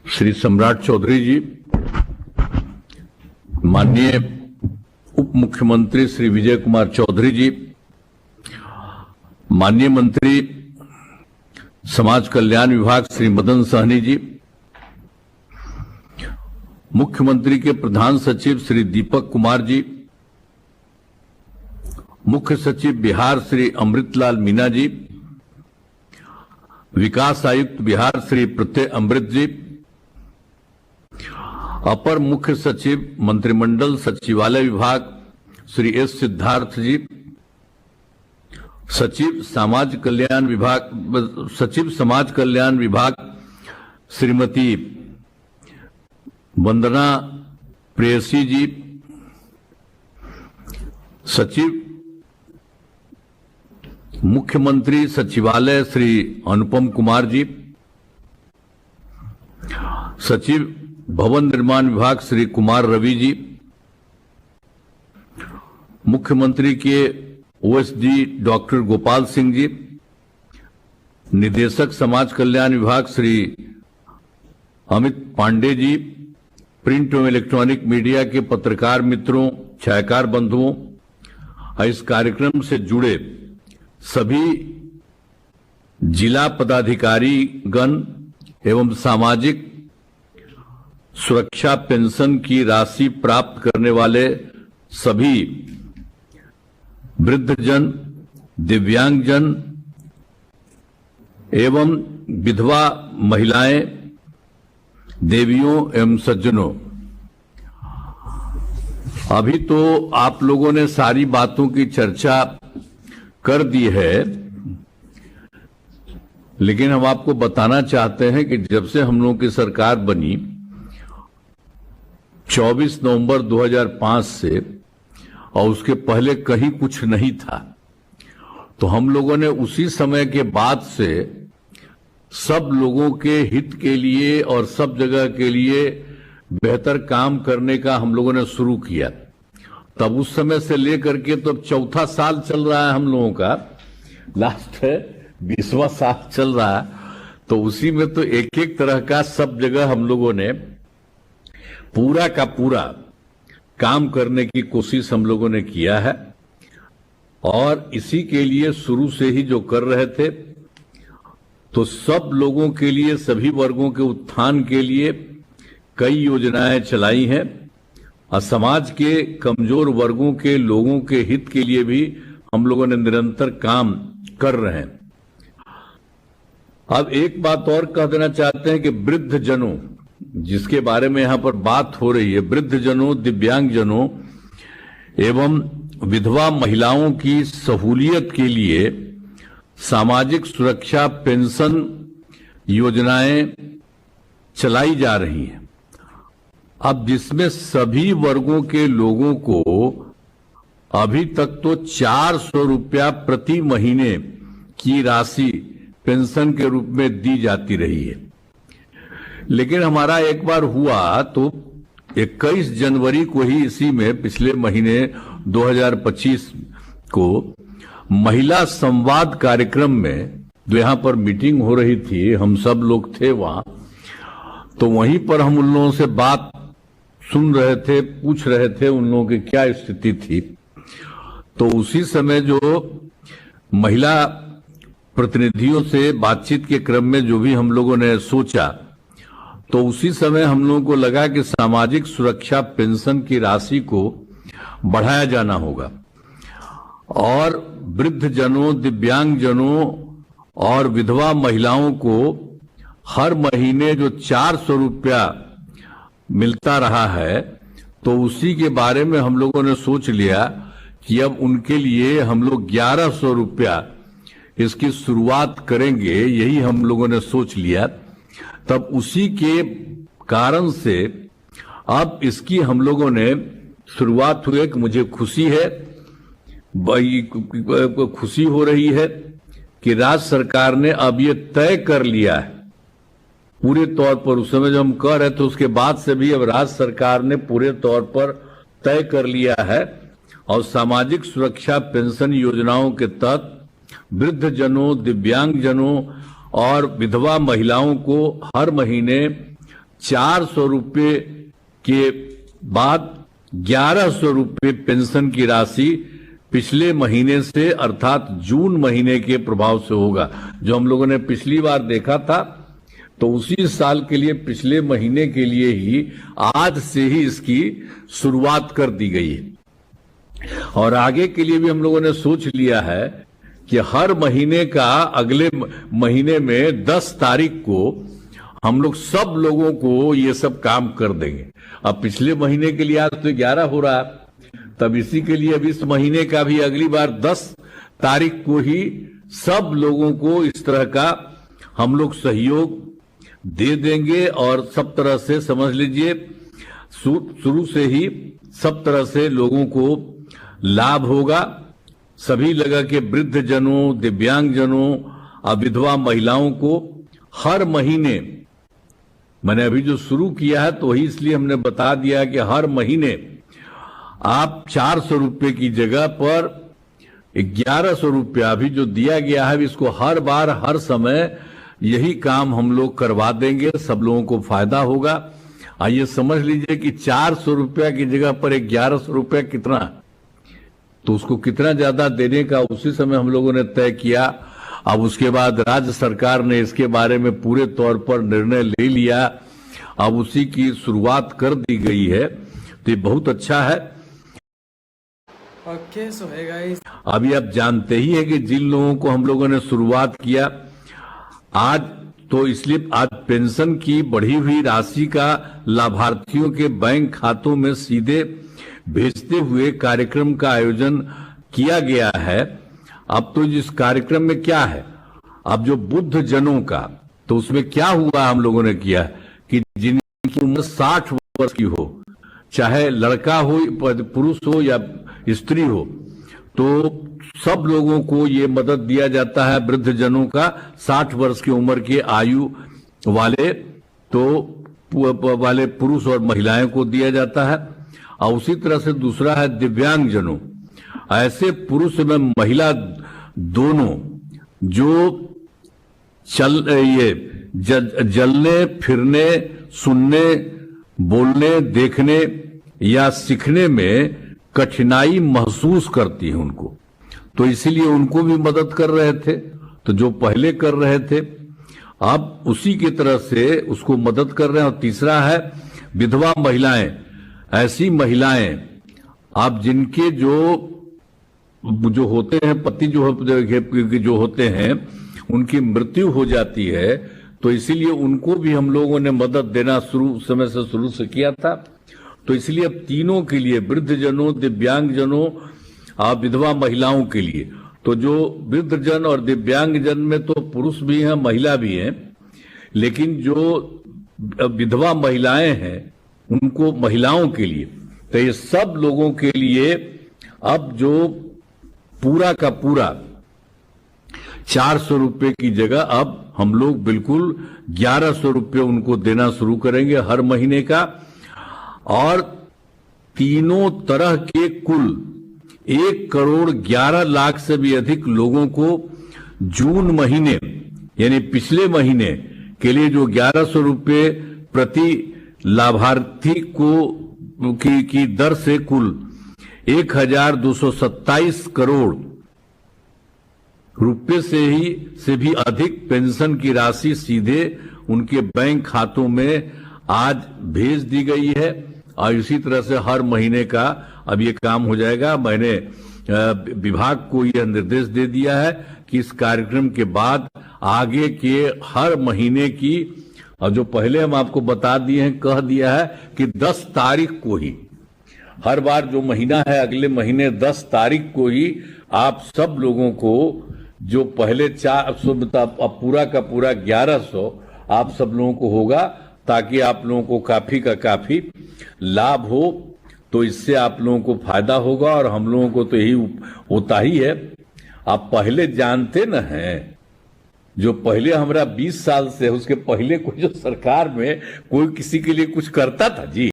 श्री सम्राट चौधरी जी, माननीय उप मुख्यमंत्री श्री विजय कुमार चौधरी जी, माननीय मंत्री समाज कल्याण विभाग श्री मदन सहनी जी, मुख्यमंत्री के प्रधान सचिव श्री दीपक कुमार जी, मुख्य सचिव बिहार श्री अमृतलाल मीना जी, विकास आयुक्त बिहार श्री प्रत्यय अमृत जी, अपर मुख्य सचिव मंत्रिमंडल सचिवालय विभाग श्री एस सिद्धार्थ जी, सचिव समाज कल्याण विभाग श्रीमती वंदना प्रेयसी जी, सचिव मुख्यमंत्री सचिवालय श्री अनुपम कुमार जी, सचिव भवन निर्माण विभाग श्री कुमार रवि जी, मुख्यमंत्री के ओएसडी डॉक्टर गोपाल सिंह जी, निदेशक समाज कल्याण विभाग श्री अमित पांडे जी, प्रिंट एवं इलेक्ट्रॉनिक मीडिया के पत्रकार मित्रों, छायाकार बंधुओं, इस कार्यक्रम से जुड़े सभी जिला पदाधिकारी गण एवं सामाजिक सुरक्षा पेंशन की राशि प्राप्त करने वाले सभी वृद्धजन, दिव्यांगजन एवं विधवा महिलाएं, देवियों एवं सज्जनों, अभी तो आप लोगों ने सारी बातों की चर्चा कर दी है, लेकिन हम आपको बताना चाहते हैं कि जब से हम लोगों की सरकार बनी 24 नवंबर 2005 से, और उसके पहले कहीं कुछ नहीं था, तो हम लोगों ने उसी समय के बाद से सब लोगों के हित के लिए और सब जगह के लिए बेहतर काम करने का हम लोगों ने शुरू किया। तब उस समय से लेकर के तो अब चौथा साल चल रहा है हम लोगों का, लास्ट है 20वां साल चल रहा है, तो उसी में तो एक एक तरह का सब जगह हम लोगों ने पूरा का पूरा काम करने की कोशिश हम लोगों ने किया है। और इसी के लिए शुरू से ही जो कर रहे थे, तो सब लोगों के लिए, सभी वर्गों के उत्थान के लिए कई योजनाएं चलाई हैं, और समाज के कमजोर वर्गों के लोगों के हित के लिए भी हम लोगों ने निरंतर काम कर रहे हैं। अब एक बात और कह देना चाहते हैं कि वृद्धजनों, जिसके बारे में यहां पर बात हो रही है, वृद्धजनों, दिव्यांगजनों एवं विधवा महिलाओं की सहूलियत के लिए सामाजिक सुरक्षा पेंशन योजनाएं चलाई जा रही हैं। अब जिसमें सभी वर्गों के लोगों को अभी तक तो 400 रुपया प्रति महीने की राशि पेंशन के रूप में दी जाती रही है, लेकिन हमारा एक बार हुआ तो 21 जनवरी को ही, इसी में पिछले महीने 2025 को महिला संवाद कार्यक्रम में, जो यहां पर मीटिंग हो रही थी, हम सब लोग थे वहां, तो वहीं पर हम उन लोगों से बात सुन रहे थे, पूछ रहे थे उन लोगों की क्या स्थिति थी। तो उसी समय जो महिला प्रतिनिधियों से बातचीत के क्रम में जो भी हम लोगों ने सोचा, तो उसी समय हम लोगों को लगा कि सामाजिक सुरक्षा पेंशन की राशि को बढ़ाया जाना होगा, और वृद्धजनों, दिव्यांगजनों और विधवा महिलाओं को हर महीने जो 400 रुपया मिलता रहा है, तो उसी के बारे में हम लोगों ने सोच लिया कि अब उनके लिए हम लोग 1100 रुपया इसकी शुरुआत करेंगे, यही हम लोगों ने सोच लिया। तब उसी के कारण से अब इसकी हम लोगों ने शुरुआत हुई कि मुझे खुशी है, खुशी हो रही है कि राज्य सरकार ने अब ये तय कर लिया है पूरे तौर पर। उस समय जब हम कह रहे थे उसके बाद से भी अब राज्य सरकार ने पूरे तौर पर तय कर लिया है, और सामाजिक सुरक्षा पेंशन योजनाओं के तहत वृद्धजनों, दिव्यांगजनों और विधवा महिलाओं को हर महीने 400 रुपये के बाद 1100 रुपये पेंशन की राशि पिछले महीने से अर्थात जून महीने के प्रभाव से होगा। जो हम लोगों ने पिछली बार देखा था तो उसी साल के लिए पिछले महीने के लिए ही आज से ही इसकी शुरुआत कर दी गई है और आगे के लिए भी हम लोगों ने सोच लिया है कि हर महीने का अगले महीने में 10 तारीख को हम लोग सब लोगों को ये सब काम कर देंगे। अब पिछले महीने के लिए आज तो 11 हो रहा है, तब इसी के लिए अब इस महीने का भी अगली बार 10 तारीख को ही सब लोगों को इस तरह का हम लोग सहयोग दे देंगे और सब तरह से समझ लीजिए शुरू से ही सब तरह से लोगों को लाभ होगा। सभी लगा के वृद्ध जनों, दिव्यांग जनों और विधवा महिलाओं को हर महीने, मैंने अभी जो शुरू किया है तो वही इसलिए हमने बता दिया कि हर महीने आप 400 रुपये की जगह पर 1100 रुपया भी जो दिया गया है इसको हर बार हर समय यही काम हम लोग करवा देंगे, सब लोगों को फायदा होगा। आइए समझ लीजिए कि 400 रुपया की जगह पर 1100 रुपया कितना, तो उसको कितना ज्यादा देने का उसी समय हम लोगों ने तय किया। अब उसके बाद राज्य सरकार ने इसके बारे में पूरे तौर पर निर्णय ले लिया, अब उसी की शुरुआत कर दी गई है, तो ये बहुत अच्छा है। ओके सो है गाइस, अभी आप जानते ही है कि जिन लोगों को हम लोगों ने शुरुआत किया आज, तो इसलिए आज पेंशन की बढ़ी हुई राशि का लाभार्थियों के बैंक खातों में सीधे भेजते हुए कार्यक्रम का आयोजन किया गया है। अब तो इस कार्यक्रम में क्या है, अब जो बुद्ध जनों का, तो उसमें क्या हुआ हम लोगों ने किया कि जिनकी उम्र 60 वर्ष की हो, चाहे लड़का हो, पुरुष हो या स्त्री हो, तो सब लोगों को ये मदद दिया जाता है। वृद्ध जनों का 60 वर्ष की उम्र के आयु वाले पुरुष और महिलाएं को दिया जाता है। और उसी तरह से दूसरा है दिव्यांग जनों, ऐसे पुरुष में महिला दोनों जो जलने फिरने, सुनने, बोलने, देखने या सीखने में कठिनाई महसूस करती है उनको, तो इसीलिए उनको भी मदद कर रहे थे। तो जो पहले कर रहे थे अब उसी की तरह से उसको मदद कर रहे हैं। और तीसरा है विधवा महिलाएं, ऐसी महिलाएं आप जिनके जो होते हैं पति जो होते हैं उनकी मृत्यु हो जाती है, तो इसीलिए उनको भी हम लोगों ने मदद देना शुरू से किया था। तो इसलिए अब तीनों के लिए, वृद्ध जनों, दिव्यांग जनों और विधवा महिलाओं के लिए, तो जो वृद्ध जन और दिव्यांग जन में तो पुरुष भी हैं, महिला भी हैं, लेकिन जो विधवा महिलाएं हैं उनको, महिलाओं के लिए, तो ये सब लोगों के लिए अब जो पूरा का पूरा 400 रुपये की जगह अब हम लोग बिल्कुल 1100 रुपये उनको देना शुरू करेंगे हर महीने का। और तीनों तरह के कुल 1,11,00,000 से भी अधिक लोगों को जून महीने यानी पिछले महीने के लिए जो 1100 रुपये प्रति लाभार्थी की दर से कुल 1,227 करोड़ रुपये से भी अधिक पेंशन की राशि सीधे उनके बैंक खातों में आज भेज दी गई है। और इसी तरह से हर महीने का अब ये काम हो जाएगा। मैंने विभाग को यह निर्देश दे दिया है कि इस कार्यक्रम के बाद आगे के हर महीने की, और जो पहले हम आपको बता दिए हैं, कह दिया है कि 10 तारीख को ही, हर बार जो महीना है अगले महीने 10 तारीख को ही आप सब लोगों को जो पहले 400 पूरा का पूरा 1100 आप सब लोगों को होगा, ताकि आप लोगों को काफी का काफी लाभ हो। तो इससे आप लोगों को फायदा होगा और हम लोगों को तो यही होता ही है। आप पहले जानते न हैं, जो पहले हमारा 20 साल से, उसके पहले कोई जो सरकार में कोई किसी के लिए कुछ करता था जी।